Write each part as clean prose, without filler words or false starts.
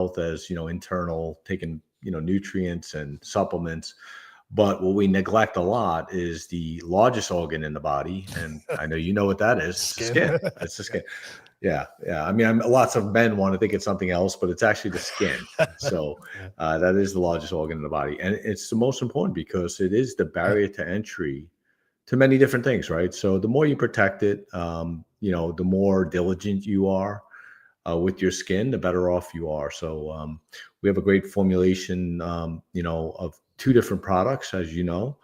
health as, internal, taking, nutrients and supplements. But what we neglect a lot is the largest organ in the body. And I know you know what that is. It's the Skin. skin. It's the skin. Yeah. Yeah. I mean, lots of men want to think it's something else, but it's actually the skin. So that is the largest organ in the body. And it's the most important because it is the barrier to entry to many different things, right? So the more you protect it, the more diligent you are with your skin, the better off you are. So we have a great formulation, of two different products, as you know,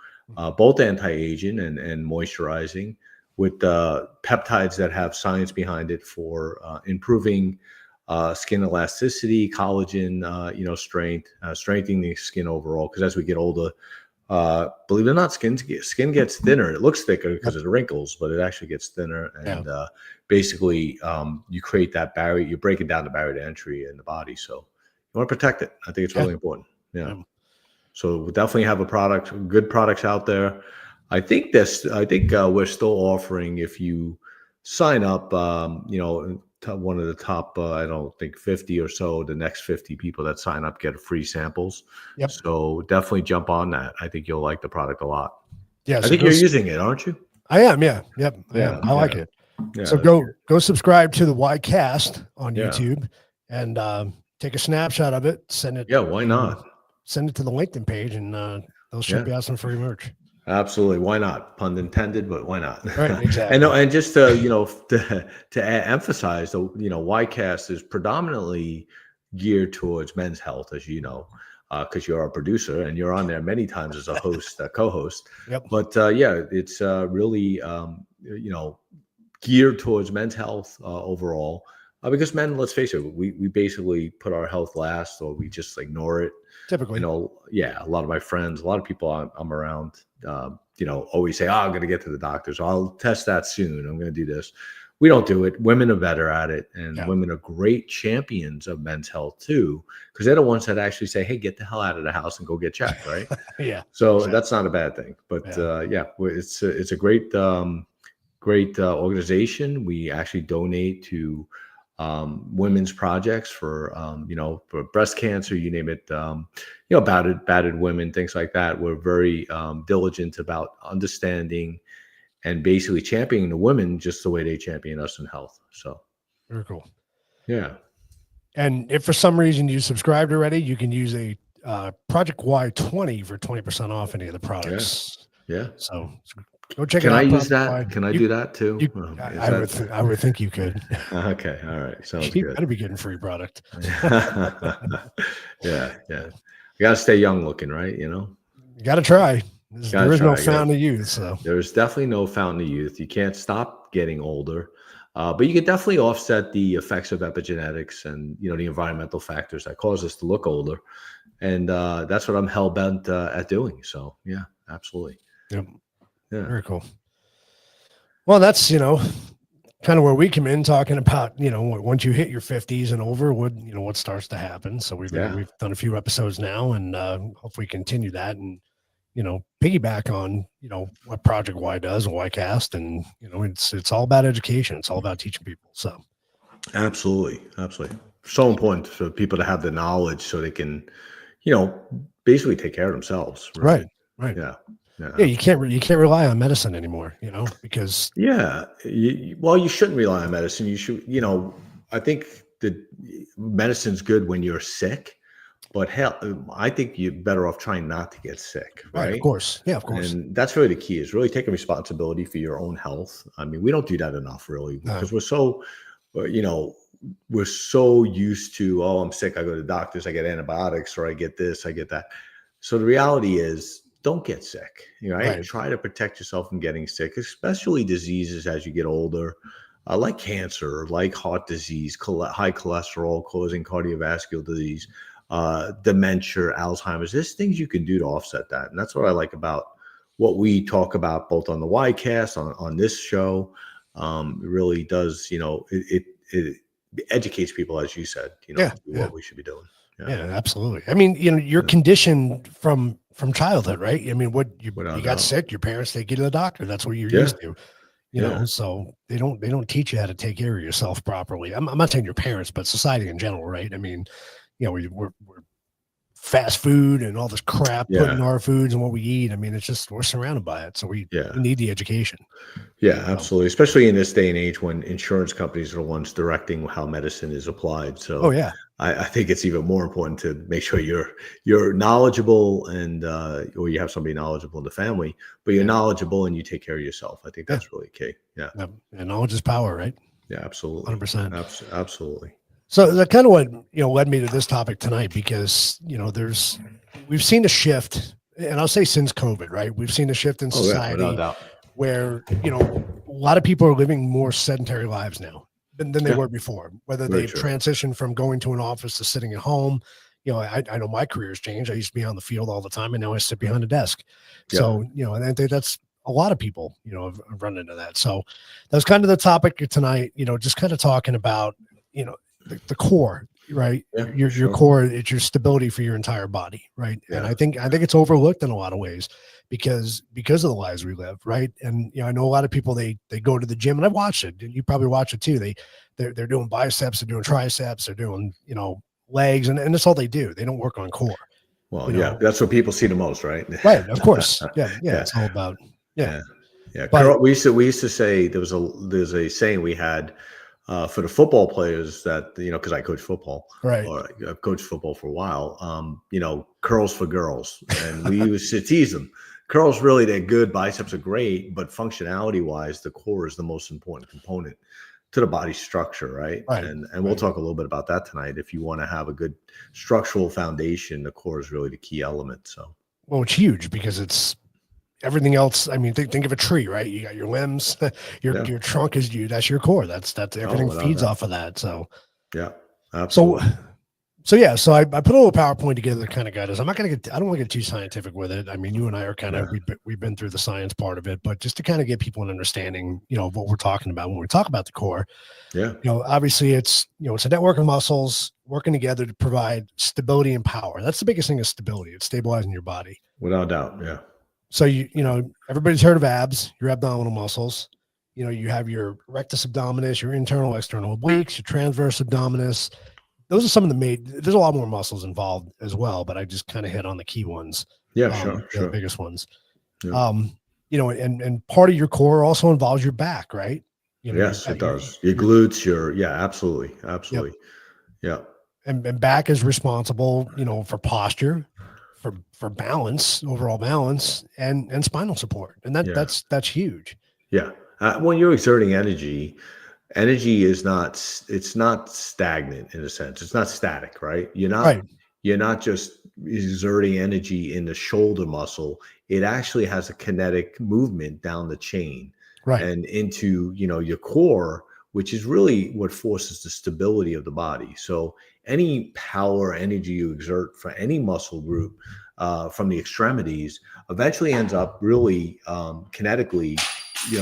both anti-aging and moisturizing, with peptides that have science behind it for improving skin elasticity, collagen, strength, strengthening the skin overall. Because as we get older, believe it or not, skin gets thinner. It looks thicker because of the wrinkles, but it actually gets thinner. And basically, you create that barrier. You're breaking down the barrier to entry in the body. So you want to protect it. I think it's really important. Yeah. So we definitely have good products out there. I think we're still offering, if you sign up, one of the top, I don't think 50 or so, the next 50 people that sign up get free samples. Yep. So definitely jump on that. I think you'll like the product a lot. Yeah. I think you're using it, aren't you? I am. Yeah. Yep. Yeah. I like it. Yeah, so go subscribe to the YCast on YouTube and take a snapshot of it. Send it. Yeah. Why not? Send it to the LinkedIn page and they'll ship you out some free merch. Absolutely. Why not? Pun intended, but why not? Right, exactly. and just to emphasize, YCast is predominantly geared towards men's health, as you know, because you're a producer and you're on there many times as a host, a co-host. Yep. But it's really geared towards men's health overall, because men, let's face it, we basically put our health last, or we just ignore it. Typically, a lot of my friends, a lot of people I'm around, always say, I'm going to get to the doctor, so I'll test that soon. I'm going to do this. We don't do it. Women are better at it, and women are great champions of men's health too, because they're the ones that actually say, hey, get the hell out of the house and go get checked, right? Yeah. So that's not a bad thing. But it's a great organization. We actually donate to women's projects for breast cancer, you name it, battered women, things like that. We're very diligent about understanding and basically championing the women just the way they champion us in health. So very cool. Yeah. And if for some reason you subscribed already, you can use a Project Y20 for 20% off any of the products. Yeah. So go check it out. Can I use that? Can I do that too? I would think you could. Okay. All right. Sounds good. You better be getting free product. Yeah. You got to stay young looking, right? You got to try. There is no fountain of youth. So there's definitely no fountain of youth. You can't stop getting older. But you can definitely offset the effects of epigenetics and, the environmental factors that cause us to look older. And that's what I'm hell bent at doing. So yeah, absolutely. Yep. Yeah. Very cool. Well, that's, kind of where we come in talking about, once you hit your 50s and over, what starts to happen. So we've done a few episodes now, and hopefully continue that and, piggyback on, what Project Y does and YCast. And, it's all about education. It's all about teaching people. So. Absolutely. So important for people to have the knowledge so they can, basically take care of themselves. Right. Yeah. You can't rely on medicine anymore, because you shouldn't rely on medicine. You should, I think that medicine's good when you're sick, but hell, I think you're better off trying not to get sick, right? Of course. Yeah, of course. And that's really the key, is really taking responsibility for your own health. I mean, we don't do that enough, really, because we're so, we're so used to, I'm sick, I go to the doctors, I get antibiotics, or I get this, I get that. So the reality is, don't get sick, right? Try to protect yourself from getting sick, especially diseases as you get older, like cancer, like heart disease, high cholesterol causing cardiovascular disease, dementia, Alzheimer's. There's things you can do to offset that. And that's what I like about what we talk about both on the YCast, on this show. It really does, it educates people, as you said, what we should be doing. Yeah, absolutely. I mean, you're conditioned from childhood, right? I mean, you got sick, your parents take you to the doctor. That's what you're used to, so they don't teach you how to take care of yourself properly. I'm not saying your parents, but society in general, right? I mean, we're fast food and all this crap put in Yeah. our foods and what we eat. I mean, it's just we're surrounded by it, so we Yeah. need the education. Yeah, absolutely. Especially in this day and age when insurance companies are the ones directing how medicine is applied. Oh So yeah, I think it's even more important to make sure you're knowledgeable and or you have somebody knowledgeable in the family, but you're yeah, knowledgeable and you take care of yourself. I think yeah. that's really key. Yeah. Yeah. And knowledge is power, right? Yeah, absolutely. 100%. Absolutely. So that kind of what led me to this topic tonight, because we've seen a shift, and I'll say since COVID, right? We've seen a shift in Oh yeah, without society doubt. where a lot of people are living more sedentary lives now than they Yeah, were before. Whether very they've true. transitioned from going to an office to sitting at home. I know my career's changed. I used to be on the field all the time, and now I sit behind a desk. Yeah. So and I think that's a lot of people have run into that. So that's kind of the topic tonight. Just kind of talking about the core, right? Yeah, Your sure. core, it's your stability for your entire body, right? And Yeah. I think it's overlooked in a lot of ways because of the lives we live, right? And I know a lot of people they go to the gym, and I've watched it, and you probably watch it too. They're doing biceps, they're doing triceps, they're doing legs, and that's all they do. They don't work on core. Well, yeah, that's what people see the most, right? Right, of course. Yeah. Yeah. It's all about Yeah. Yeah. But We used to say there's a saying we had for the football players that because I coach football, right. or I've coached football for a while. Curls for girls, and we used to tease them. Curls really, they're good. Biceps are great, but functionality wise, the core is the most important component to the body structure, right? Right. And we'll talk a little bit about that tonight. If you want to have a good structural foundation, the core is really the key element. So, Well, it's huge because it's everything else. I mean, think of a tree, right? You got your limbs, your trunk is that's your core. That's everything feeds off of that. So yeah, absolutely. So I put a little PowerPoint together to kind of guide us. I don't want to get too scientific with it. I mean, you and I are kind of, we've been through the science part of it, but just to kind of get people an understanding, of what we're talking about when we talk about the core. Yeah. Obviously it's a network of muscles working together to provide stability and power. That's the biggest thing, is stability. It's stabilizing your body. Without doubt. Yeah. So everybody's heard of abs, your abdominal muscles. You have your rectus abdominis, your internal, external obliques, your transverse abdominis. Those are some of there's a lot more muscles involved as well, but I just kind of hit on the key ones. Yeah, sure. The biggest ones. Yeah. And part of your core also involves your back, right? Yes, it does. Your glutes, absolutely. Absolutely. Yep. Yeah. And back is responsible, for posture, for balance, overall balance, and spinal support. And that's huge. Yeah. When you're exerting energy is not stagnant in a sense. It's not static, right? You're not just exerting energy in the shoulder muscle. It actually has a kinetic movement down the chain, right, and into your core, which is really what forces the stability of the body. So any power, energy you exert for any muscle group from the extremities eventually ends up really kinetically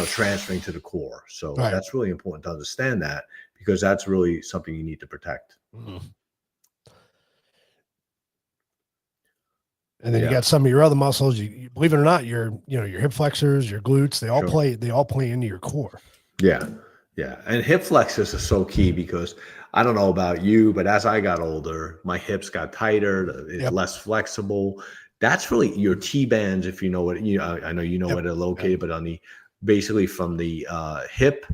transferring to the core. So that's really important to understand that, because that's really something you need to protect. Mm-hmm. And then you got some of your other muscles. You believe it or not, your hip flexors, your glutes, they all play into your core. Yeah. Yeah. And hip flexors are so key, because I don't know about you, but as I got older, my hips got tighter, it's less flexible. That's really your T-bands, if you know what, I know where they're located, but on the basically from the hip,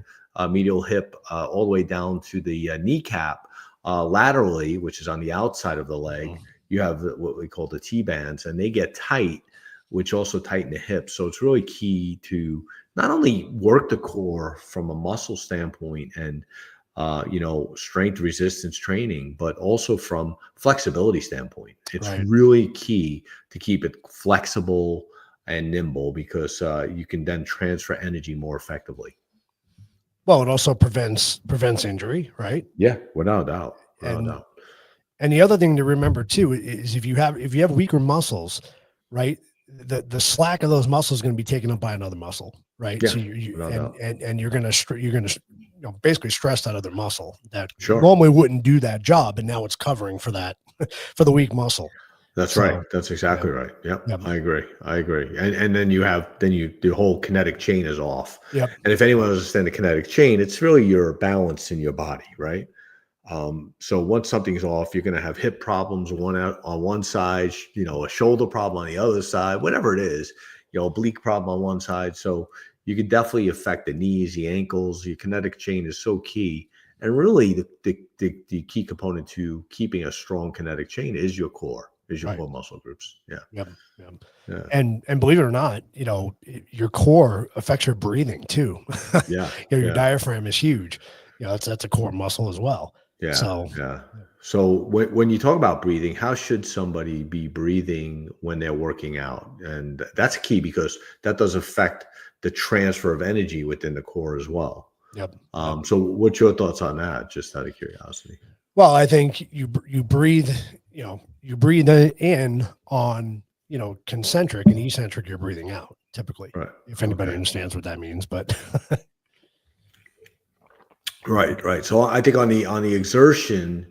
medial hip, all the way down to the kneecap, laterally, which is on the outside of the leg, you have what we call the T-bands, and they get tight, which also tighten the hips. So it's really key to not only work the core from a muscle standpoint and strength resistance training, but also from flexibility standpoint. It's really key to keep it flexible and nimble, because you can then transfer energy more effectively. Well, it also prevents injury, right? Yeah, without a doubt. And the other thing to remember too is if you have weaker muscles, right, the slack of those muscles is going to be taken up by another muscle, right? Yeah, so you're going to basically stress that other muscle that sure. normally wouldn't do that job, and now it's covering for that for the weak muscle. That's right. That's exactly right. Yep. I agree. And then the whole kinetic chain is off. Yep. And if anyone understands the kinetic chain, it's really your balance in your body, right? So once something's off, you're going to have hip problems on one side, a shoulder problem on the other side, whatever it is, oblique problem on one side. So you can definitely affect the knees, the ankles. Your kinetic chain is so key. And really the key component to keeping a strong kinetic chain is your core, core muscle groups. Yeah. Yep. Yeah. And believe it or not, your core affects your breathing too. Yeah. Your diaphragm is huge. That's a core muscle as well. Yeah. So So when you talk about breathing, how should somebody be breathing when they're working out? And that's key because that does affect the transfer of energy within the core as well. Yep. So what's your thoughts on that? Just out of curiosity. Well, I think you breathe, you breathe in on, concentric and eccentric, you're breathing out typically, right? If anybody understands what that means, but right. So I think on the exertion,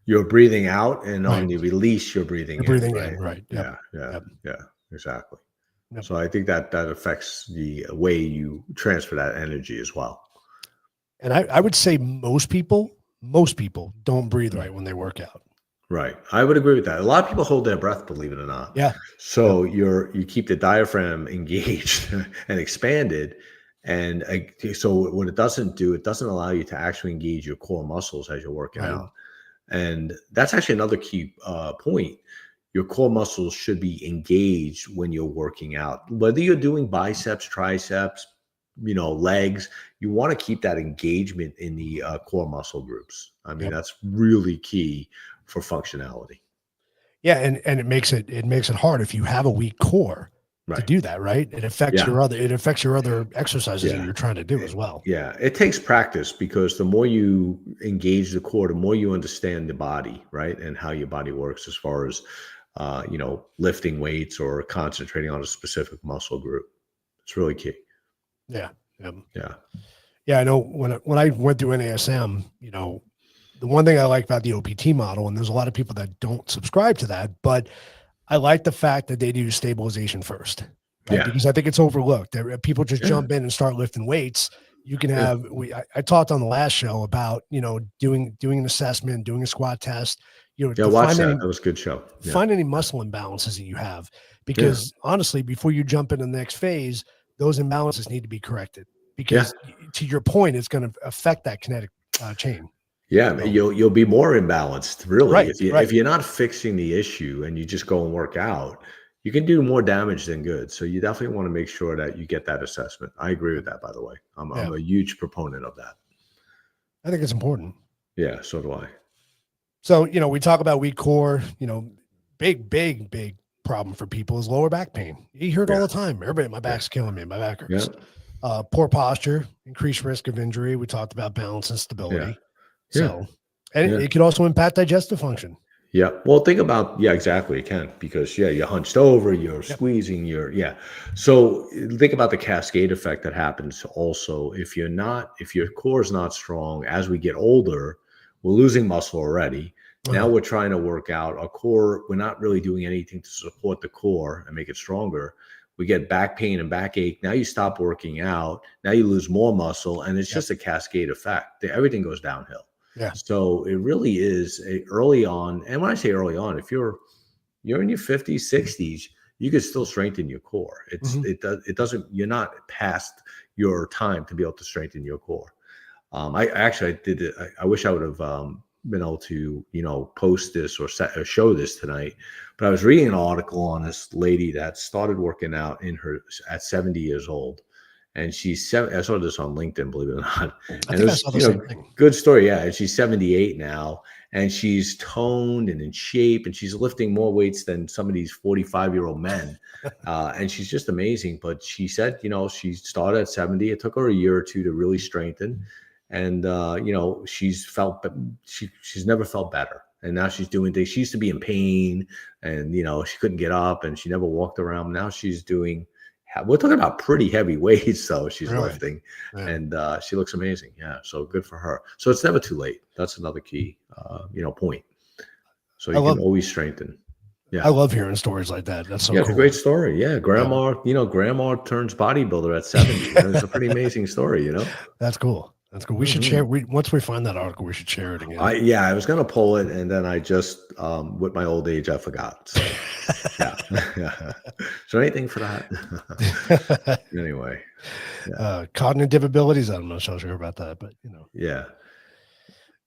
you're breathing out, and on the release, you're breathing in. Right. Yep. Yeah, exactly. Yep. So I think that affects the way you transfer that energy as well. And I would say most people don't breathe right when they work out. Right. I would agree with that. A lot of people hold their breath, believe it or not. Yeah. So you keep the diaphragm engaged and expanded. And so what it doesn't allow you to actually engage your core muscles as you're working out. And that's actually another key point. Your core muscles should be engaged when you're working out. Whether you're doing biceps, triceps, legs, you want to keep that engagement in the core muscle groups. I mean, that's really key for functionality. Yeah. And it makes it hard if you have a weak core to do that, right? It affects your other exercises that you're trying to do as well. Yeah. It takes practice because the more you engage the core, the more you understand the body, right? And how your body works as far as, lifting weights or concentrating on a specific muscle group. It's really key. Yeah. Yeah. I know when I went through NASM, the one thing I like about the OPT model, and there's a lot of people that don't subscribe to that, but I like the fact that they do stabilization first, right? Yeah. Because I think it's overlooked. People just jump in and start lifting weights. You can have, I talked on the last show about, doing an assessment, doing a squat test, watch that. That was a good show. Yeah. Find any muscle imbalances that you have, because honestly, before you jump into the next phase, those imbalances need to be corrected, because to your point, it's going to affect that kinetic chain. Yeah, you'll be more imbalanced, really. If you're not fixing the issue and you just go and work out, you can do more damage than good. So you definitely want to make sure that you get that assessment. I agree with that, by the way. I'm a huge proponent of that. I think it's important. Yeah, so do I. So, we talk about weak core, big problem for people is lower back pain. You hear it all the time. Everybody, my back's killing me. My back hurts. Yeah. Poor posture, increased risk of injury. We talked about balance and stability. Yeah. So, it could also impact digestive function. Yeah. Well, think about, exactly. It can, because you're hunched over, you're squeezing, So think about the cascade effect that happens also. If your core is not strong, as we get older, we're losing muscle already. Now we're trying to work out our core. We're not really doing anything to support the core and make it stronger. We get back pain and backache. Now you stop working out. Now you lose more muscle, and it's just a cascade effect. Everything goes downhill. Yeah. So it really is early on. And when I say early on, if you're in your 50s, 60s, you can still strengthen your core. You're not past your time to be able to strengthen your core. I did it. I wish I would have been able to, post this or show this tonight, but I was reading an article on this lady that started working out at 70 years old. And she's I saw this on LinkedIn, believe it or not. And it was, good story. Yeah. And she's 78 now, and she's toned and in shape, and she's lifting more weights than some of these 45-year-old men. And she's just amazing. But she said, she started at 70. It took her a year or two to really strengthen. And, she's never felt better. And now she's doing things. She used to be in pain, and, she couldn't get up, and she never walked around. Now she's doing, we're talking about pretty heavy weights, though, she's lifting. Yeah. And she looks amazing. Yeah. So good for her. So it's never too late. That's another key, point. So you can always strengthen. Yeah. I love hearing stories like that. That's so cool. It's a great story. Yeah. Grandma turns bodybuilder at 70. It's a pretty amazing story, That's cool. That's cool. We should share. Once we find that article, we should share it again. I was gonna pull it, and then I just, with my old age, I forgot. So yeah, yeah. Is there anything for that? Anyway, cognitive abilities. I'm not so sure about that, but yeah.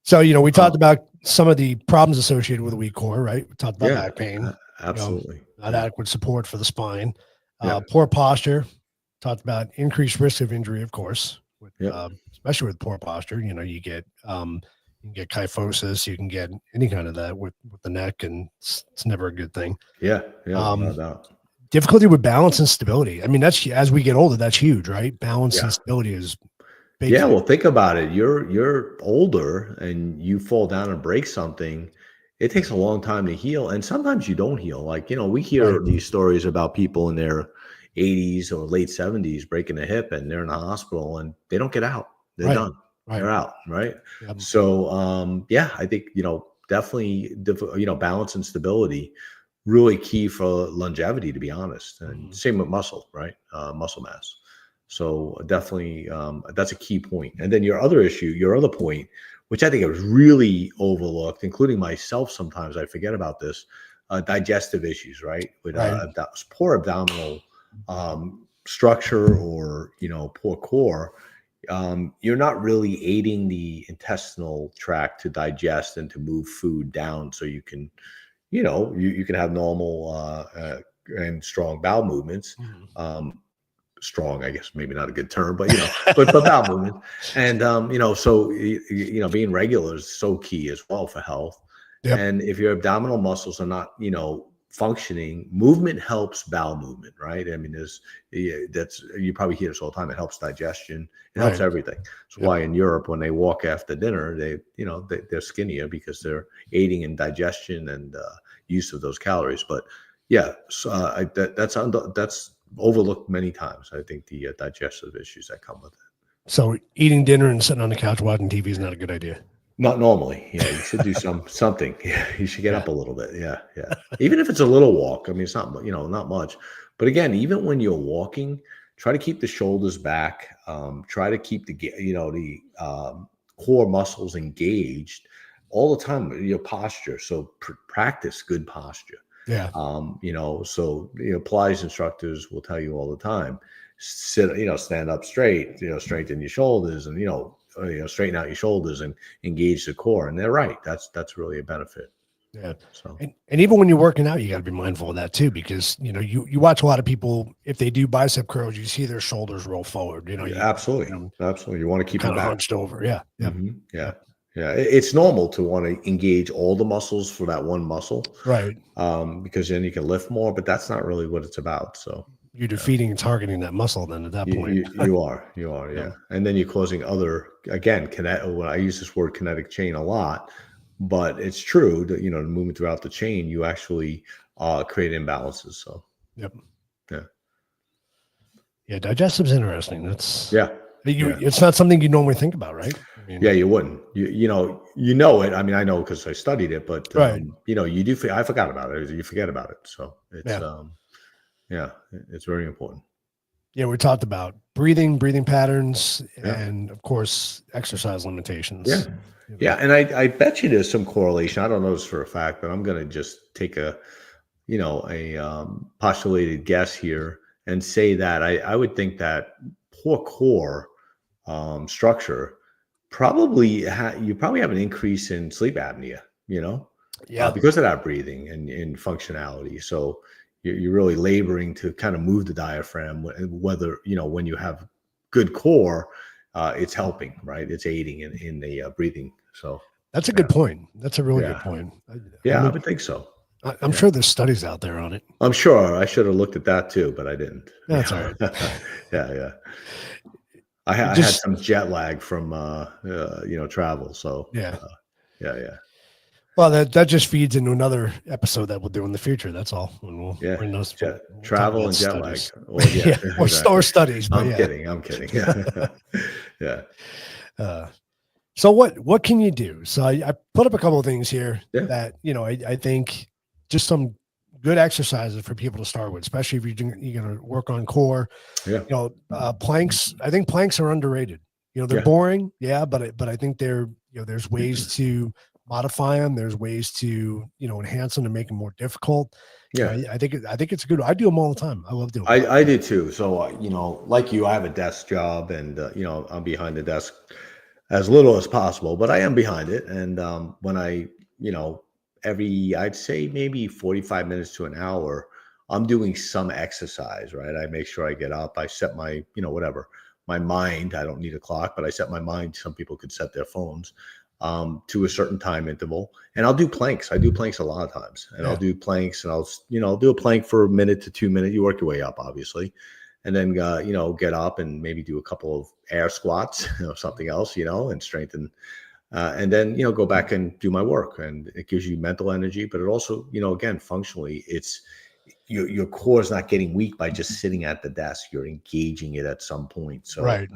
So we talked about some of the problems associated with a weak core, right? We talked about back pain, absolutely, not adequate support for the spine, poor posture. Talked about increased risk of injury, of course. Especially with poor posture, you can get kyphosis, you can get any kind of that with the neck, and it's never a good thing. No doubt. Difficulty with balance and stability. I mean, that's, as we get older, that's huge, right? Balance and stability is big. Yeah, well, think about it. You're older and you fall down and break something. It takes a long time to heal, and sometimes you don't heal. Like, we hear these stories about people in their 80s or late 70s breaking a hip, and they're in the hospital and they don't get out. They're done. They're out. Right. Yep. So, I think, definitely, balance and stability, really key for longevity, to be honest. And same with muscle, right? Muscle mass. So definitely, that's a key point. And then your other point, which I think is really overlooked, including myself, sometimes I forget about this, digestive issues, right? With poor abdominal structure, or poor core, you're not really aiding the intestinal tract to digest and to move food down, so you can you can have normal and strong bowel movements. Strong, I guess, maybe not a good term, but but bowel movement, and so being regular is so key as well for health. And if your abdominal muscles are not functioning, movement helps bowel movement, right? I mean, you probably hear this all the time. It helps digestion. It helps everything. That's why in Europe, when they walk after dinner, they're skinnier, because they're aiding in digestion and use of those calories. But so that's overlooked many times. I think the digestive issues that come with it. So eating dinner and sitting on the couch watching TV is not a good idea. Not normally. You should do something. You should get up a little bit. Even if it's a little walk. I mean, it's not, not much. But again, even when you're walking, try to keep the shoulders back. Try to keep the core muscles engaged all the time. Your posture. So practice good posture. So Pilates instructors will tell you all the time, stand up straight, straighten your shoulders, and straighten out your shoulders and engage the core. And they're right. That's really a benefit. So, and even when you're working out, you got to be mindful of that too, because you watch a lot of people, if they do bicep curls, you see their shoulders roll forward. Absolutely. Absolutely. You want to keep them hunched over. It's normal to want to engage all the muscles for that one muscle, right? Because then you can lift more, but that's not really what it's about. So you're defeating and targeting that muscle then at that point. You are. Yeah. And then you're causing I use this word kinetic chain a lot, but it's true that, the movement throughout the chain, you actually create imbalances. So, digestive's interesting. That's it's not something you normally think about, right? I mean, you wouldn't. You know it. I mean, I know because I studied it, but you do. I forgot about it. You forget about it. So it's it's very important. We talked about breathing patterns, and of course, exercise limitations. And I bet you there's some correlation. I don't know this for a fact, but I'm going to just take a postulated guess here and say that I would think that poor core structure you probably have an increase in sleep apnea, because of that breathing and functionality. So you're really laboring to kind of move the diaphragm, whether, when you have good core, it's helping, right? It's aiding in the breathing. So that's a good point. That's a really good point. I would think so. I'm sure there's studies out there on it. I'm sure I should have looked at that too, but I didn't. That's all right. I had some jet lag from travel. So Well, that just feeds into another episode that we'll do in the future. That's all. And we'll bring those travel and jet lag. Or studies. But I'm kidding. So what can you do? So I put up a couple of things here that I think just some good exercises for people to start with, especially if you're going to work on core. Planks. I think planks are underrated. You know, they're Yeah. boring, yeah, but I think they're, you know, there's ways to modify them. There's ways to, you know, enhance them to make them more difficult. You know, Yeah. I think it's good. I do them all the time. I love doing them. I did too. So, you know, like you, I have a desk job and, you know, I'm behind the desk as little as possible, but I am behind it. And when I, you know, I'd say maybe 45 minutes to an hour, I'm doing some exercise, right? I make sure I get up, I set my, you know, whatever, my mind, I don't need a clock, but I set my mind. Some people could set their phones to a certain time interval. And I'll do planks. I do planks a lot of times. And I'll do planks and I'll do a plank for a minute to 2 minutes. You work your way up, obviously. And then, you know, get up and maybe do a couple of air squats, you know, something else, you know, and strengthen. And then, you know, go back and do my work. And it gives you mental energy, but it also, you know, again, functionally, it's your core is not getting weak by just sitting at the desk. You're engaging it at some point. So, Right.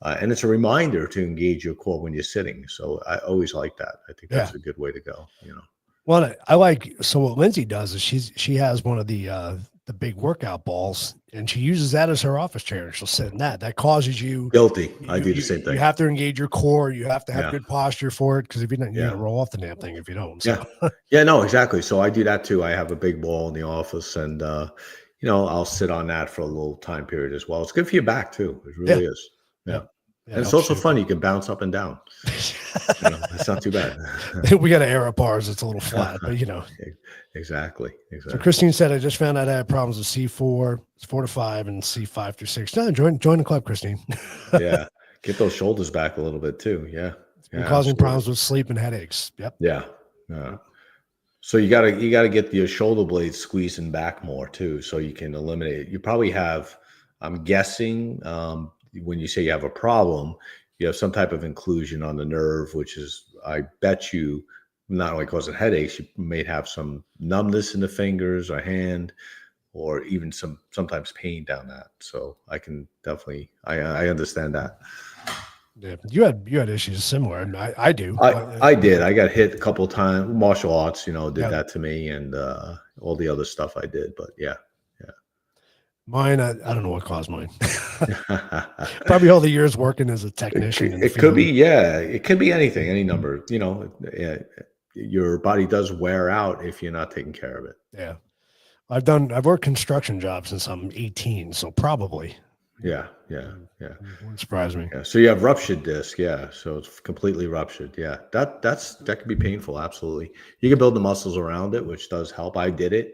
And it's a reminder to engage your core when you're sitting. So I always like that. I think that's a good way to go, you know. Well, I like, so what Lindsay does is she has one of the big workout balls and she uses that as her office chair and she'll sit in that. That causes you Guilty. I do the same you thing. have to engage your core. You have to have Yeah. good posture for it. Cause if you're not, you're Yeah. gonna roll off the damn thing if you don't. So. Yeah. Yeah, no, exactly. So I do that too. I have a big ball in the office and, you know, I'll sit on that for a little time period as well. It's good for your back too. It really is. Yeah. And it's also fun. You can bounce up and down. You know, it's not too bad. We got to air up ours. It's a little flat, but you know. Exactly. So Christine said, I just found out I had problems with C4, 4 to 5, and C5 through 6. No, join the club, Christine. Yeah. Get those shoulders back a little bit too. Yeah. Causing absolutely. Problems with sleep and headaches. Yep. Yeah. So you gotta get your shoulder blades squeezing back more too, so you can eliminate it. You probably have, I'm guessing, when you say you have a problem, you have some type of inclusion on the nerve, which is, I bet you, not only causing headaches, you may have some numbness in the fingers or hand, or even sometimes pain down that. So I can definitely, I understand that. Yeah, you had issues similar, and I do. I did. I got hit a couple of times. Martial arts, you know, did that to me, and all the other stuff I did. But yeah. Mine, I don't know what caused mine. Probably all the years working as a technician. It could be, yeah. It could be anything, any number. You know, your body does wear out if you're not taking care of it. Yeah, I've worked construction jobs since I'm 18, so probably. Yeah. Wouldn't surprise me. Yeah. So you have ruptured disc, yeah. So it's completely ruptured. Yeah. That could be painful. Absolutely. You can build the muscles around it, which does help. I did it.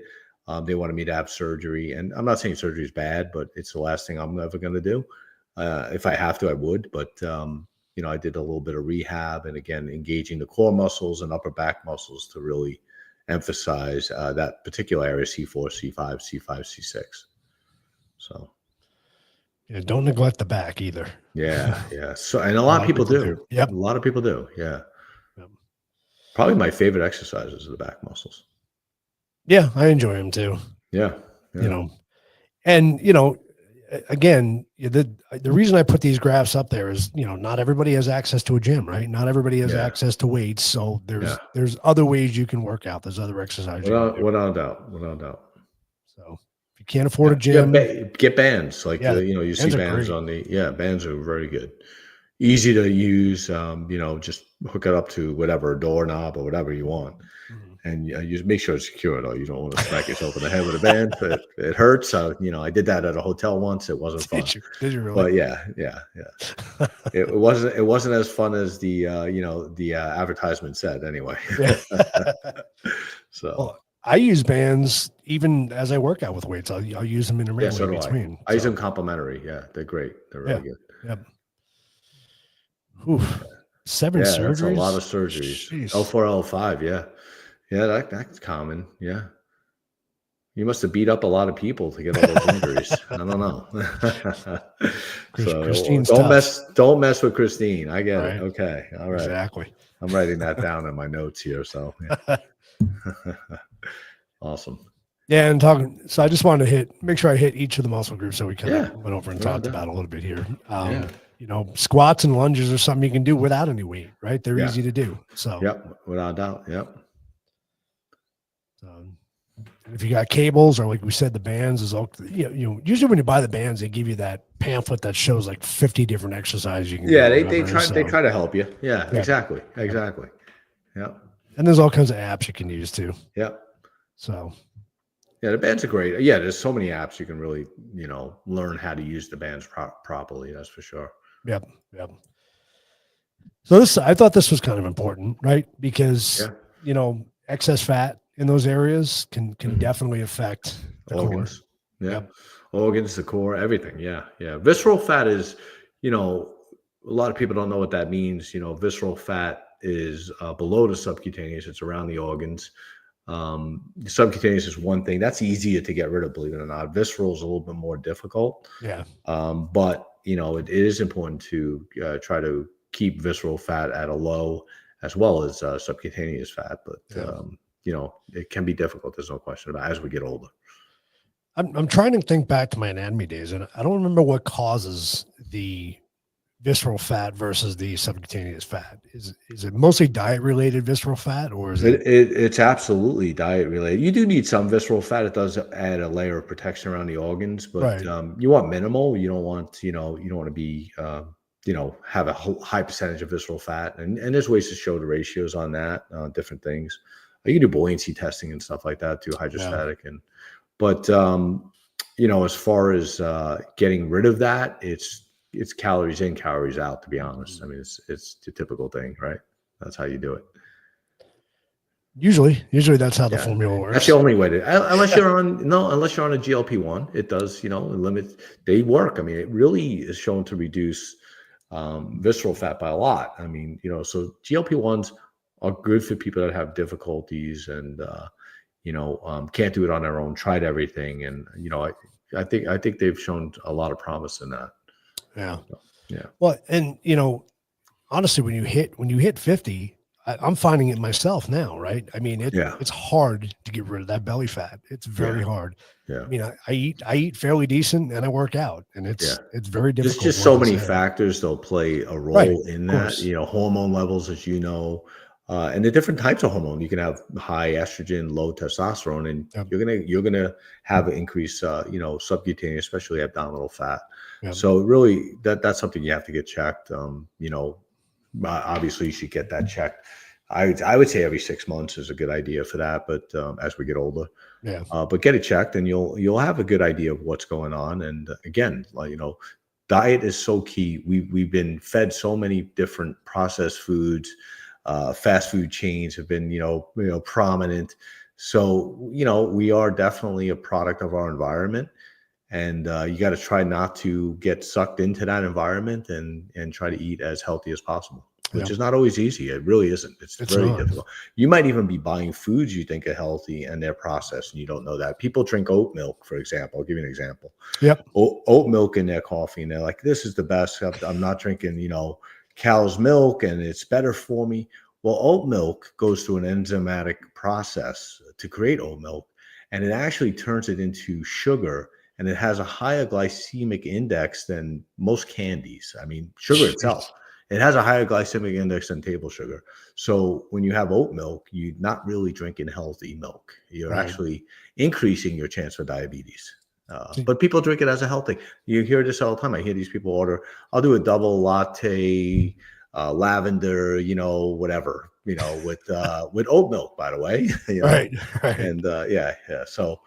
They wanted me to have surgery, and I'm not saying surgery is bad, but it's the last thing I'm ever going to do. If I have to, I would. But you know, I did a little bit of rehab, and again, engaging the core muscles and upper back muscles to really emphasize that particular area: C4, C5, C5, C6. So. Yeah, don't neglect the back either. Yeah. So, and a lot of people do. Yep. A lot of people do. Yeah. Yep. Probably my favorite exercises are the back muscles. Yeah, I enjoy them too. Yeah. You know, and you know, again, the reason I put these graphs up there is, you know, not everybody has access to a gym, right? Not everybody has access to weights. So there's other ways you can work out. There's other exercises. Without doubt. So if you can't afford a gym, get bands. Like, you know, you see bands on bands are very good. Easy to use. You know, just hook it up to whatever, a doorknob or whatever you want. And you just make sure it's secure, though. You don't want to smack yourself in the head with a band. It hurts. So, you know, I did that at a hotel once. It wasn't fun. Did you really? But yeah. It wasn't as fun as the you know, the advertisement said. Anyway. So. Well, I use bands even as I work out with weights. I'll use them intermittently between. I use them complementary. Yeah, they're great. They're really good. Yep. Oof. 7 surgeries. That's a lot of surgeries. Jeez. L4, L5. Yeah. Yeah, that's common. Yeah. You must have beat up a lot of people to get all those injuries. I don't know. So don't mess with Christine. I get it. Okay. All right. Exactly. I'm writing that down in my notes here. So yeah. Awesome. Yeah, and so I just wanted to make sure I hit each of the muscle groups so we kind of went over and talked about a little bit here. You know, squats and lunges are something you can do without any weight, right? They're easy to do. So without doubt. Yep. If you got cables or like we said, the bands is all, usually when you buy the bands, they give you that pamphlet that shows like 50 different exercises you can do. Yeah, or they whatever, try to help you. Yeah, yeah. exactly. Yep. Exactly. Yeah. And there's all kinds of apps you can use too. Yeah. So Yeah, the bands are great. Yeah, there's so many apps you can really, learn how to use the bands properly. That's for sure. Yep. So I thought this was kind of important, right? Because excess fat in those areas can definitely affect the organs. Core. Yeah, Yep. organs, the core, everything. Yeah, yeah. Visceral fat is, a lot of people don't know what that means. Visceral fat is below the subcutaneous. It's around the organs. The subcutaneous is one thing that's easier to get rid of, believe it or not. Visceral is a little bit more difficult. Yeah. But it is important to try to keep visceral fat at a low, as well as subcutaneous fat. But it can be difficult. There's no question about it, as we get older. I'm trying to think back to my anatomy days, and I don't remember what causes the visceral fat versus the subcutaneous fat. Is it mostly diet related visceral fat, or is it's absolutely diet related? You do need some visceral fat. It does add a layer of protection around the organs, but you want minimal. You don't want you don't want to be have a high percentage of visceral fat, and there's ways to show the ratios on that, different things. You can do buoyancy testing and stuff like that too, hydrostatic. But as far as getting rid of that, it's calories in, calories out, to be honest. I mean, it's the typical thing, right? That's how you do it. Usually that's how the formula works. That's the only way to, unless you're on a GLP-1, it does, limit, they work. I mean, it really is shown to reduce visceral fat by a lot. I mean, so GLP-1s are good for people that have difficulties and, can't do it on their own, tried everything. And, I think they've shown a lot of promise in that. Yeah. Yeah. Well, and, honestly, when you hit 50, I'm finding it myself now, right? I mean, it's hard to get rid of that belly fat. It's very hard. Yeah. I mean, I eat fairly decent and I work out, and it's very difficult. There's just so many factors that'll play a role in that, hormone levels, as and the different types of hormone. You can have high estrogen, low testosterone, and you're gonna have an increased, subcutaneous, especially abdominal fat. Yep. So really, that's something you have to get checked. Obviously, you should get that checked. I would say every 6 months is a good idea for that. But as we get older, but get it checked, and you'll have a good idea of what's going on. And again, diet is so key. We've been fed so many different processed foods. Fast food chains have been, prominent. So, we are definitely a product of our environment, and you got to try not to get sucked into that environment and try to eat as healthy as possible, which is not always easy. It really isn't. It's very difficult. You might even be buying foods you think are healthy and they're processed, and you don't know that. People drink oat milk, for example. I'll give you an example. Yep. Oat milk in their coffee, and they're like, this is the best. I'm not drinking, cow's milk, and it's better for me. Well, oat milk goes through an enzymatic process to create oat milk, and it actually turns it into sugar, and it has a higher glycemic index than most candies. I mean, sugar itself, it has a higher glycemic index than table sugar. So when you have oat milk, you're not really drinking healthy milk. You're actually increasing your chance for diabetes. But people drink it as a healthy. You hear this all the time. I hear these people order, I'll do a double latte, lavender, whatever, with oat milk, by the way. Right. And so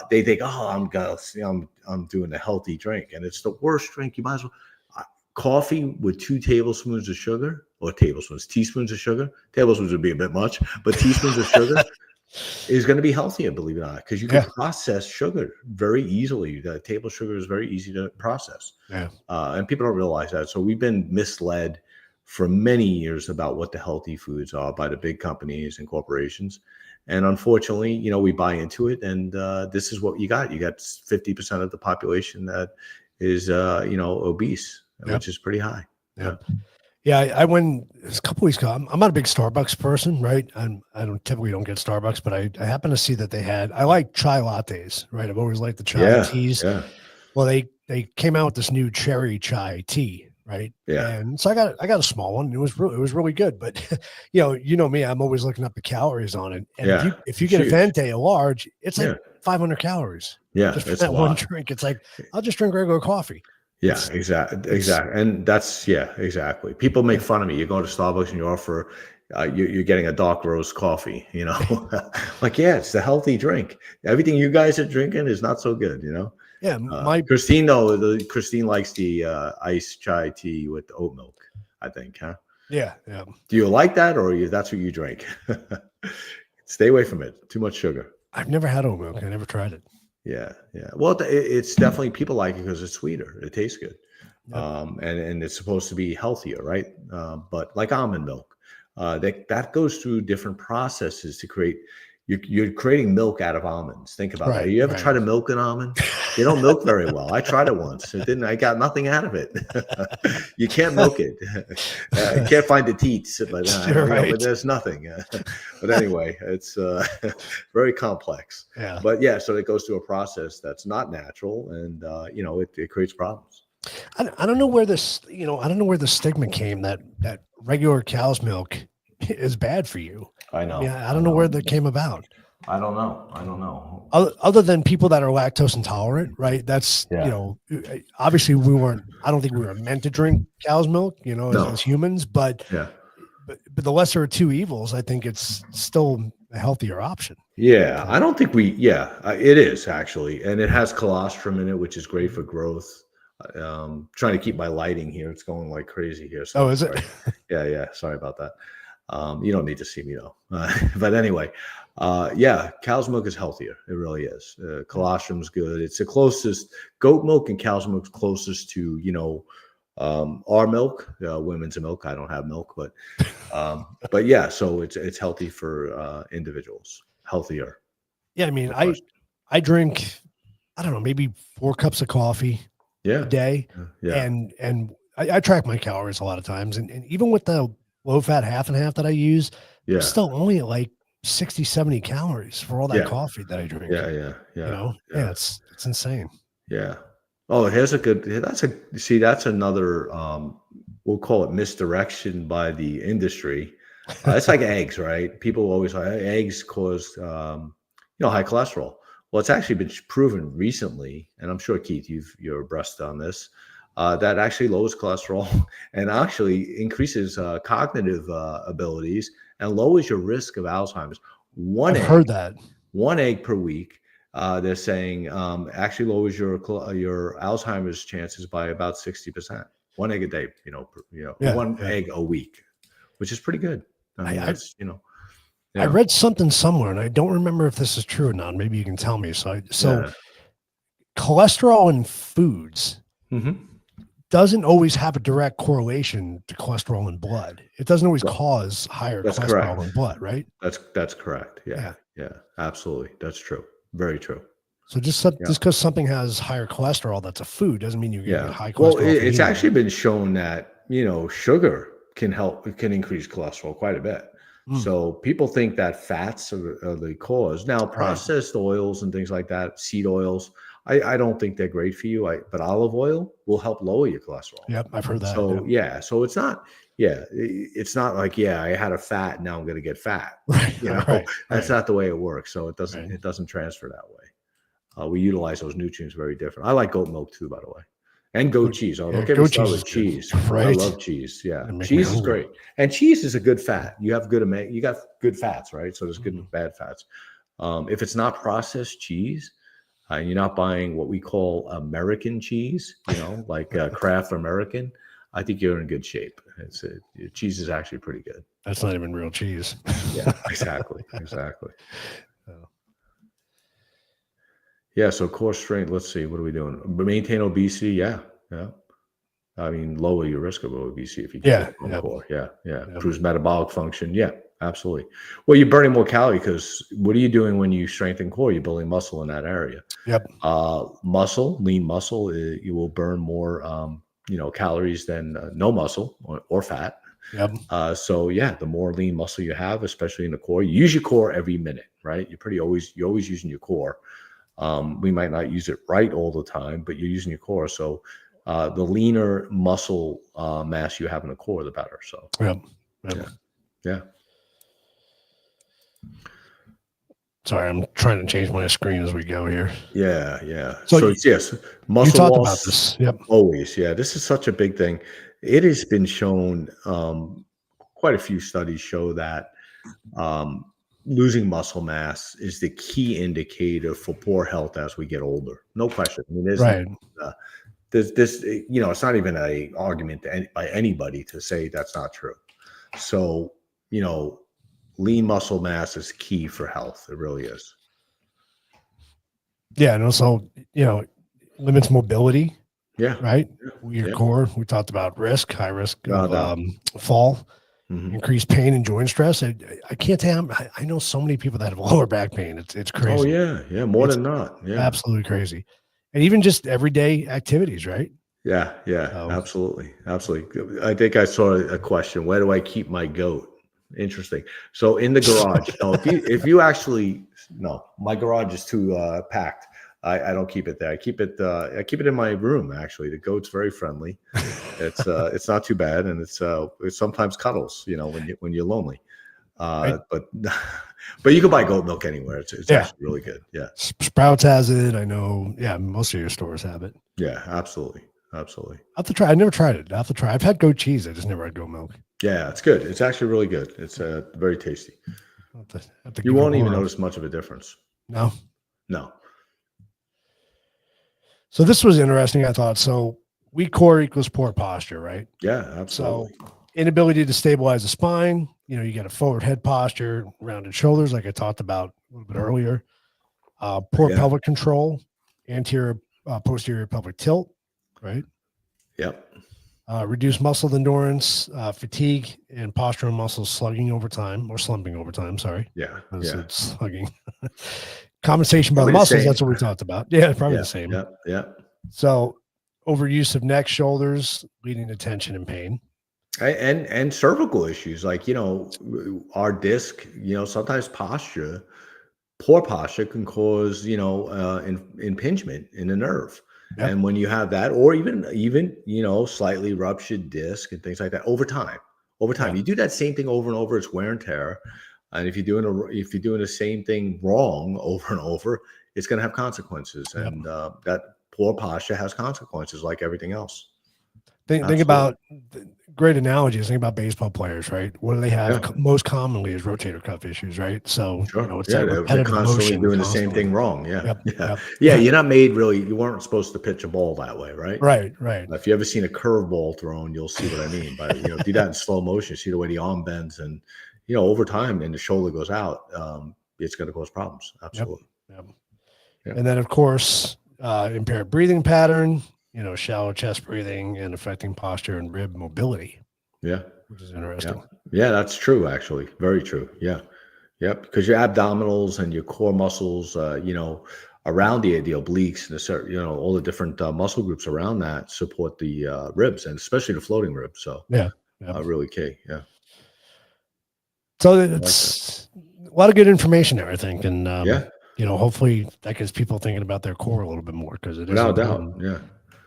they think, oh, I'm doing a healthy drink, and it's the worst drink. You might as well coffee with 2 tablespoons of sugar, or teaspoons of sugar. Tablespoons would be a bit much, but teaspoons of sugar is going to be healthier, believe it or not, because you can process sugar very easily. The table sugar is very easy to process. Yeah. And people don't realize that. So we've been misled for many years about what the healthy foods are by the big companies and corporations. And unfortunately, we buy into it, and this is what you got. You got 50% of the population that is, obese, which is pretty high. Yeah. I went a couple weeks ago. I'm not a big Starbucks person, right? I typically don't get Starbucks, but I happen to see that I like chai lattes, right? I've always liked the chai teas. Yeah. Well, they came out with this new cherry chai tea, right? Yeah. And so I got a small one. It was really good, but you know me, I'm always looking up the calories on it. And Yeah. if you It's get a huge. Venti, a large, it's like Yeah. 500 calories Yeah. just for It's a that one lot. drink. It's like I'll just drink regular coffee. Yeah, exactly, It's exactly, and that's yeah, exactly. People make fun of me. You go to Starbucks and you offer, you're getting a dark roast coffee. Like yeah, it's the healthy drink. Everything you guys are drinking is not so good. yeah, my Christine, though, Christine likes the iced chai tea with oat milk. I think, huh? yeah, yeah. Do you like that, or that's what you drink? Stay away from it. Too much sugar. I've never had oat milk. I never tried it. Yeah, yeah. Well, it's definitely people like it because it's sweeter. It tastes good, Yep. and it's supposed to be healthier, right? But like almond milk, that goes through different processes to create. You're creating milk out of almonds. Think about that. Right, You ever right. try to milk an almond? They don't milk very well. I tried it once. It didn't. I got nothing out of it. You can't milk it. You can't find the teats, but Right. but there's nothing. But anyway, it's very complex. Yeah. But yeah, so it goes through a process that's not natural, and it creates problems. I don't know where this, I don't know where the stigma came that regular cow's milk is bad for you. I know. Yeah, I don't know where that came about. I don't know. I don't know. Other than people that are lactose intolerant, right? That's obviously I don't think we were meant to drink cow's milk, as humans, but Yeah. but the lesser of two evils, I think it's still a healthier option. Yeah, I don't think it is actually, and it has colostrum in it, which is great for growth. Trying to keep my lighting here; it's going like crazy here. So Is it? Yeah. Sorry about that. You don't need to see me though. But anyway, yeah, cow's milk is healthier. It really is. Colostrum's good. It's the closest. Goat milk and cow's milk closest to our milk, women's milk. I don't have milk, but yeah. So it's healthy for individuals. Healthier. Yeah, I mean, I drink, I don't know, maybe 4 cups of coffee a day, and I track my calories a lot of times, and even with the low fat half and half that I use, I'm still only at like 60, 70 calories for all that coffee that I drink. Yeah. It's insane. Yeah. Oh, that's another, we'll call it misdirection by the industry. It's like eggs, right? People always say eggs cause, high cholesterol. Well, it's actually been proven recently, and I'm sure Keith, you're abreast on this, that actually lowers cholesterol and actually increases cognitive abilities and lowers your risk of Alzheimer's. I've heard that. 1 egg per week, they're saying actually lowers your Alzheimer's chances by about 60%. 1 egg a day, one egg a week, which is pretty good. I read something somewhere, and I don't remember if this is true or not. Maybe you can tell me. So cholesterol in foods doesn't always have a direct correlation to cholesterol in blood. It doesn't always cause higher cholesterol in blood, right? That's correct. Yeah, absolutely. That's true. Very true. So just because something has higher cholesterol, that's a food, doesn't mean you're getting high cholesterol. Well, it's actually been shown that sugar can increase cholesterol quite a bit. So people think that fats are the cause. Now, processed oils and things like that, seed oils, I don't think they're great for you. But olive oil will help lower your cholesterol. Yep, I've heard that. So so it's not. It's not like I had a fat, now I'm going to get fat. That's not the way it works. So it doesn't transfer that way. We utilize those nutrients very different. I like goat milk too, by the way. And goat cheese. Oh, don't get me started with cheese. Right? I love cheese. Yeah, cheese is great, and cheese is a good fat. You got good fats, right? So there's good and bad fats. If it's not processed cheese, you're not buying what we call American cheese. Like Kraft American. I think you're in good shape. Cheese is actually pretty good. That's not even real cheese. Yeah, exactly. Yeah, so core strength, let's see, what are we doing? Maintain obesity, yeah. I mean, lower your risk of obesity if you can. Core. Yeah. Improves metabolic function. Yeah, absolutely. Well, you're burning more calories because what are you doing when you strengthen core? You're building muscle in that area. Yep. Lean muscle, you will burn more, calories than no muscle or fat. Yep. So the more lean muscle you have, especially in the core, you use your core every minute, right? You're always using your core. We might not use it right all the time, but you're using your core. So the leaner muscle mass you have in the core, the better. So Yep. yeah. Sorry, I'm trying to change my screen as we go here. Yeah. So So yes, muscle talked loss. about this. Yep. Always. Yeah. This is such a big thing. It has been shown, quite a few studies show that losing muscle mass is the key indicator for poor health as we get older. No question. I mean, Right. there's it's not even a argument by anybody to say that's not true. So, lean muscle mass is key for health. It really is. Yeah. And also, limits mobility. Yeah. Right. Your core. We talked about high risk of fall. Mm-hmm. Increased pain and joint stress. I can't tell. I know so many people that have lower back pain. It's crazy. Oh yeah, more than not. Yeah, absolutely crazy. And even just everyday activities, right? Yeah, absolutely. I think I saw a question. Where do I keep my goat? Interesting. So in the garage. No, if you actually my garage is too packed. I don't keep it there. I keep it in my room. Actually, the goat's very friendly. It's not too bad, and it's sometimes cuddles. When you're lonely. Right. But you can buy goat milk anywhere. It's actually really good. Yeah. Sprouts has it. I know. Yeah, most of your stores have it. Yeah, absolutely. I have to try. I never tried it. I have to try. I've had goat cheese. I just never had goat milk. Yeah, it's good. It's actually really good. It's very tasty. Have to you won't even notice much of a difference. No. So this was interesting, I thought. So weak core equals poor posture, right? Yeah, absolutely. So inability to stabilize the spine. You get a forward head posture, rounded shoulders, like I talked about a little bit earlier. Poor pelvic control, anterior, posterior pelvic tilt, right? Yep. Reduced muscle endurance, fatigue, and postural muscle slugging over time or slumping over time. Sorry. Yeah. It's slugging. Compensation by the muscles. That's what we talked about. Yeah, probably the same. Yeah. So overuse of neck, shoulders, leading to tension and pain. And cervical issues, like our disc, sometimes poor posture can cause impingement in the nerve. Yep. And when you have that, or even slightly ruptured disc and things like that, over time, you do that same thing over and over, it's wear and tear. And if you're doing the same thing wrong over and over, it's going to have consequences. Yep. And that poor posture has consequences, like everything else. Think about great analogies. Think about baseball players, right? What do they have most commonly is rotator cuff issues, right? So it's they're constantly doing the same thing wrong. Yep. You're not made really. You weren't supposed to pitch a ball that way, right? Right. If you ever seen a curveball thrown, you'll see what I mean. But do that in slow motion. See the way the arm bends, and over time, and the shoulder goes out. It's going to cause problems. Absolutely. Yep. And then, of course, impaired breathing pattern. Shallow chest breathing and affecting posture and rib mobility. Yeah. Which is interesting. Yeah, that's true, actually. Very true. Yeah. Yep. Because your abdominals and your core muscles, around the obliques and all the different muscle groups around that support the ribs, and especially the floating ribs. So really key. Yeah. So it's a lot of good information there, I think. And hopefully that gets people thinking about their core a little bit more, because it is without doubt. Yeah.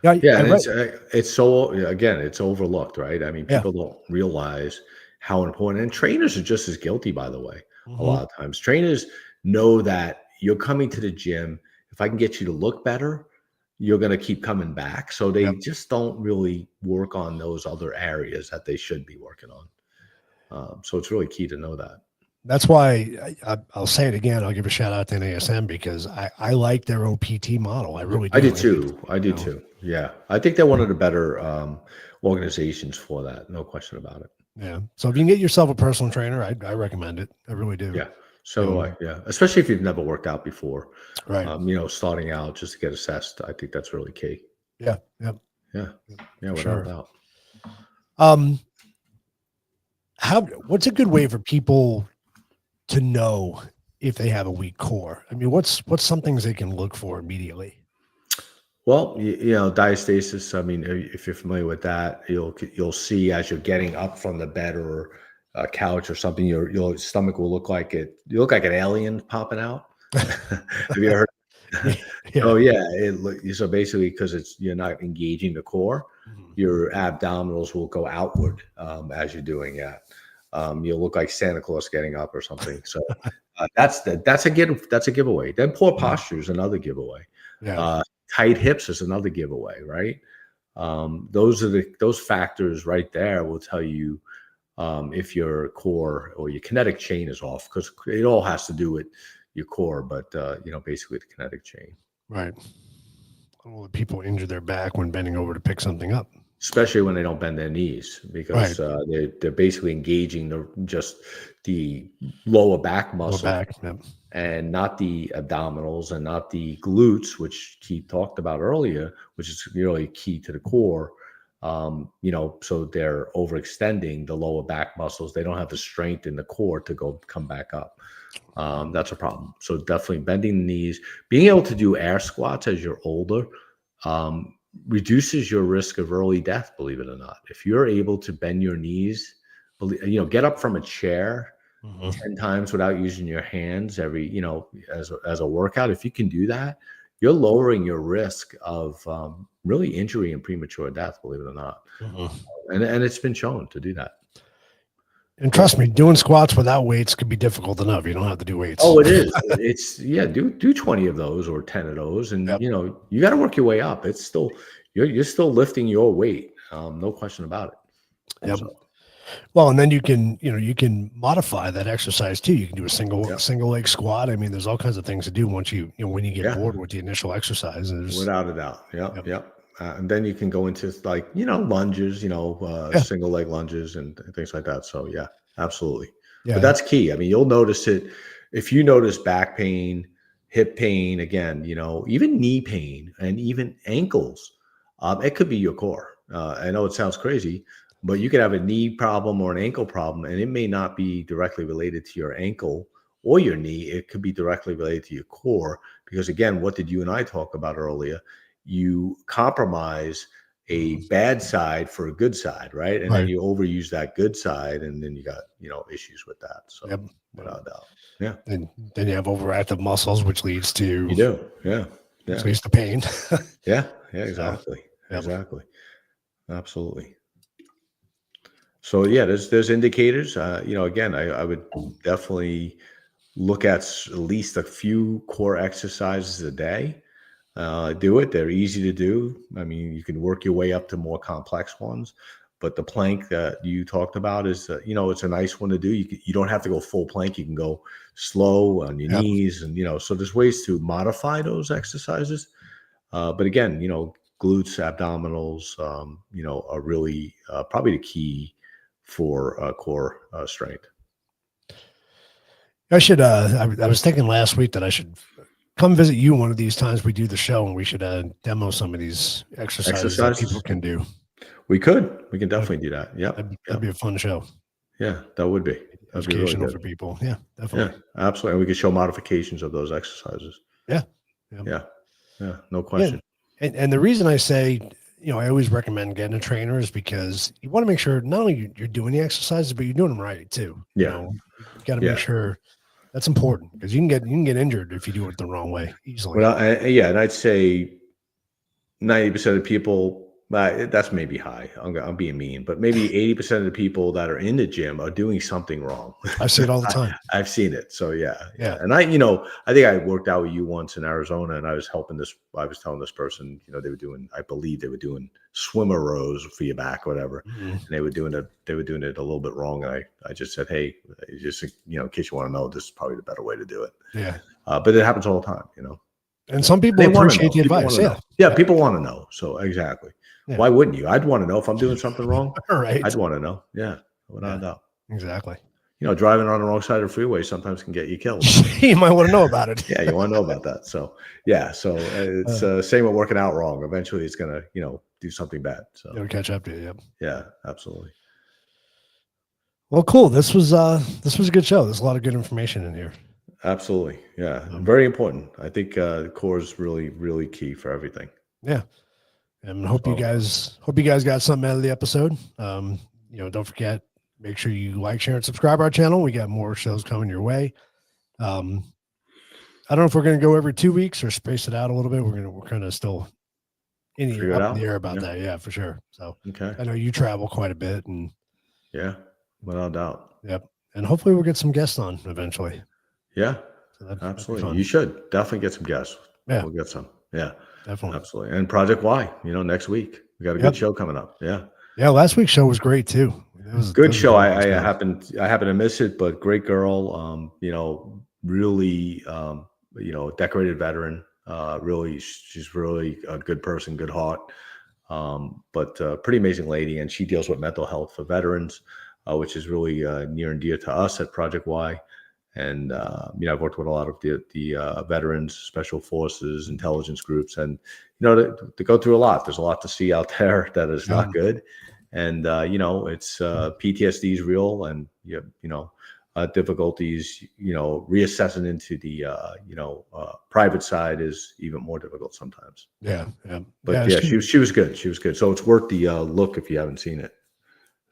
It's so, again, it's overlooked, right? I mean, people don't realize how important, and trainers are just as guilty, by the way. A lot of times trainers know that you're coming to the gym. If I can get you to look better, you're going to keep coming back. So they just don't really work on those other areas that they should be working on. So it's really key to know that. That's why I'll say it again. I'll give a shout out to NASM, because I like their OPT model. I really do. I do too. Yeah. I think they're one of the better organizations for that. No question about it. Yeah. So if you can get yourself a personal trainer, I recommend it. I really do. Yeah. So especially if you've never worked out before, right? Starting out just to get assessed. I think that's really key. Yeah. Without doubt. What's a good way for people to know if they have a weak core? I mean, what's some things they can look for immediately? Well, diastasis. I mean, if you're familiar with that, you'll see as you're getting up from the bed or a couch or something, your stomach will look like an alien popping out. Have you ever heard? Yeah. Oh yeah. So basically, because you're not engaging the core, Mhm. your abdominals will go outward as you're doing that. You'll look like Santa Claus getting up or something. So that's a giveaway. Then poor posture is another giveaway. Yeah. Uh, Tight hips is another giveaway, right? Those factors right there will tell you if your core or your kinetic chain is off, because it all has to do with your core, but basically the kinetic chain. Right. Well, people injure their back when bending over to pick something up. Especially when they don't bend their knees, because Right. they're basically engaging just the lower back Lower muscle back. Yep. and not the abdominals and not the glutes, which Keith talked about earlier, which is really key to the core. So they're overextending the lower back muscles. They don't have the strength in the core to come back up. That's a problem. So definitely bending the knees, being able to do air squats as you're older, reduces your risk of early death, believe it or not. If you're able to bend your knees, get up from a chair 10 times without using your hands as a workout, if you can do that, you're lowering your risk of really injury and premature death, believe it or not. And it's been shown to do that. And trust me, doing squats without weights could be difficult enough. You don't have to do weights. Oh, it is. Do 20 of those or 10 of those, and Yep. you got to work your way up. It's still you're still lifting your weight, no question about it. Yep. So, Well, and then you can modify that exercise too. You can do a single Yep. single leg squat. I mean, there's all kinds of things to do once when you get Yeah. bored with the initial exercise. without a doubt, Yep. yep. And then you can go into lunges, single leg lunges and things like that. So yeah, absolutely. Yeah. But that's key. I mean, you'll notice it if you notice back pain, hip pain, again, even knee pain and even ankles. It could be your core. I know it sounds crazy, but you could have a knee problem or an ankle problem, and it may not be directly related to your ankle or your knee. It could be directly related to your core, because again, what did you and I talk about earlier? You compromise a bad side for a good side, right? And then Right. you overuse that good side, and then you got issues with that. So Yep. without doubt, yeah. And then you have overactive muscles, which leads to You do, yeah, which leads to pain. yeah, exactly, Yep. exactly, absolutely. So yeah, there's indicators. Again, I would definitely look at least a few core exercises a day. Do it. They're easy to do. I mean, you can work your way up to more complex ones, but the plank that you talked about is, it's a nice one to do. You don't have to go full plank. You can go slow on your Yep. knees, and so there's ways to modify those exercises. But again, glutes, abdominals, are really probably the key for core strength. I should. I was thinking last week that I should come visit you one of these times we do the show, and we should demo some of these exercises that people can do. We can definitely do that. Yeah, that'd be a fun show. Yeah, that would be Educational really for people. Yeah, definitely. Yeah, absolutely. And we could show modifications of those exercises. Yeah, no question. Yeah. And the reason I say, I always recommend getting a trainer is because you want to make sure not only you're doing the exercises, but you're doing them right too. Yeah, you got to make sure. That's important, because you can get injured if you do it the wrong way easily. Well, and I'd say 90% of people. That's maybe high. I'm being mean, but maybe 80% of the people that are in the gym are doing something wrong. I see it all the time. I've seen it. So yeah. And I think I worked out with you once in Arizona, and I was telling this person, I believe they were doing swimmer rows for your back or whatever. Mm-hmm. And they were doing it a little bit wrong. And I just said, hey, just, in case you want to know, this is probably the better way to do it. Yeah. But it happens all the time, And some people appreciate the advice. Yeah. People want to know. So exactly. Yeah. Why wouldn't you? I'd want to know if I'm doing something wrong. Right. I'd want to know. Yeah. Without a doubt. Exactly. Driving on the wrong side of the freeway sometimes can get you killed. You might want to know about it. Yeah, you want to know about that. So yeah, it's same with working out wrong. Eventually, it's gonna do something bad. So it'll catch up to you. Yep. Yeah, absolutely. Well, cool. This was a good show. There's a lot of good information in here. Absolutely. Yeah, very important. I think the core is really, really key for everything. Yeah. And hope you guys got something out of the episode. Don't forget, make sure you like, share, and subscribe our channel. We got more shows coming your way. I don't know if we're going to go every 2 weeks or space it out a little bit. We're kind of still Figure it up in out. the air about Yeah. that. Yeah, for sure. So Okay. I know you travel quite a bit, and Yeah. Without doubt. yep. And hopefully we'll get some guests on eventually. Yeah. So that'd be Absolutely. fun. You should definitely get some guests. Yeah. We'll get some. Yeah. Definitely. Absolutely. And Project Y, next week. We got a Yep. good show coming up. Yeah. Yeah. Last week's show was great too. Good show. I happened to miss it, but great girl. Really, decorated veteran. Really, she's really a good person, good heart. But pretty amazing lady, and she deals with mental health for veterans, which is really near and dear to us at Project Y. And I've worked with a lot of the veterans, special forces, intelligence groups, and to go through a lot. There's a lot to see out there that is not good. And it's PTSD is real, and difficulties. Reassessing into the private side is even more difficult sometimes. Yeah. But she was good. She was good. So it's worth the look if you haven't seen it.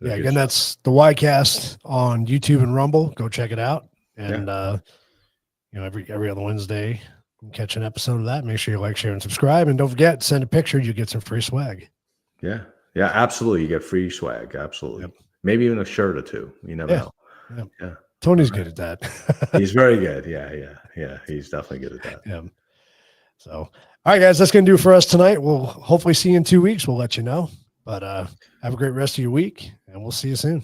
Yeah. Again, that's the Ycast on YouTube and Rumble. Go check it out. And every other Wednesday, you can catch an episode of that. Make sure you like, share, and subscribe. And don't forget, send a picture. You get some free swag. Yeah. Yeah, absolutely. You get free swag. Absolutely. Yep. Maybe even a shirt or two. You never know. Yeah. Tony's good at that. He's very good. Yeah. He's definitely good at that. Yeah. So, all right, guys, that's going to do it for us tonight. We'll hopefully see you in 2 weeks. We'll let you know. But have a great rest of your week, and we'll see you soon.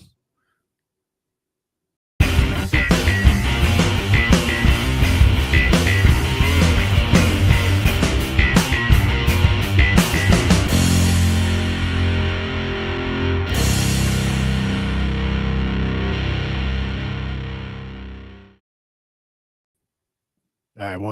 All right.